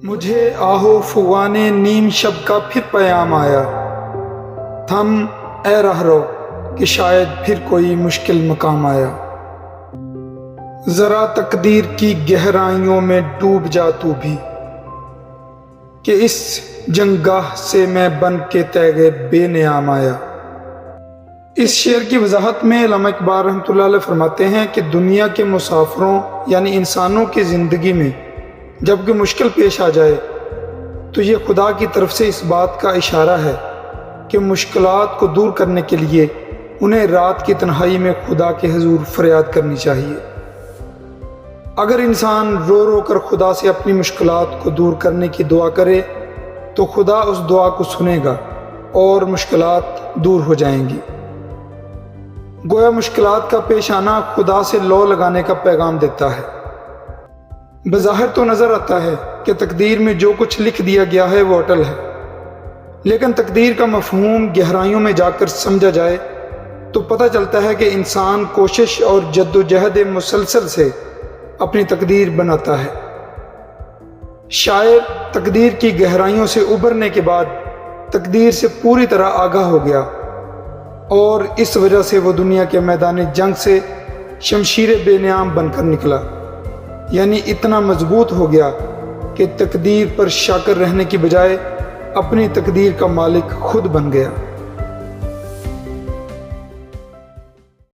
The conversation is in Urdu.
مجھے آہو فغانے نیم شب کا پھر پیام آیا، تھم اے رہرو کہ شاید پھر کوئی مشکل مقام آیا۔ ذرا تقدیر کی گہرائیوں میں ڈوب جا تو بھی، کہ اس جنگاہ سے میں بن کے تیغ بے نیام آیا۔ اس شعر کی وضاحت میں علامہ اقبال رحمۃ اللہ علیہ فرماتے ہیں کہ دنیا کے مسافروں یعنی انسانوں کی زندگی میں جب کوئی مشکل پیش آ جائے تو یہ خدا کی طرف سے اس بات کا اشارہ ہے کہ مشکلات کو دور کرنے کے لیے انہیں رات کی تنہائی میں خدا کے حضور فریاد کرنی چاہیے۔ اگر انسان رو رو کر خدا سے اپنی مشکلات کو دور کرنے کی دعا کرے تو خدا اس دعا کو سنے گا اور مشکلات دور ہو جائیں گی۔ گویا مشکلات کا پیش آنا خدا سے لو لگانے کا پیغام دیتا ہے۔ بظاہر تو نظر آتا ہے کہ تقدیر میں جو کچھ لکھ دیا گیا ہے وہ اٹل ہے، لیکن تقدیر کا مفہوم گہرائیوں میں جا کر سمجھا جائے تو پتہ چلتا ہے کہ انسان کوشش اور جد و جہد مسلسل سے اپنی تقدیر بناتا ہے۔ شاعر تقدیر کی گہرائیوں سے ابھرنے کے بعد تقدیر سے پوری طرح آگاہ ہو گیا اور اس وجہ سے وہ دنیا کے میدان جنگ سے شمشیر بے نیام بن کر نکلا، یعنی اتنا مضبوط ہو گیا کہ تقدیر پر شاکر رہنے کی بجائے اپنی تقدیر کا مالک خود بن گیا۔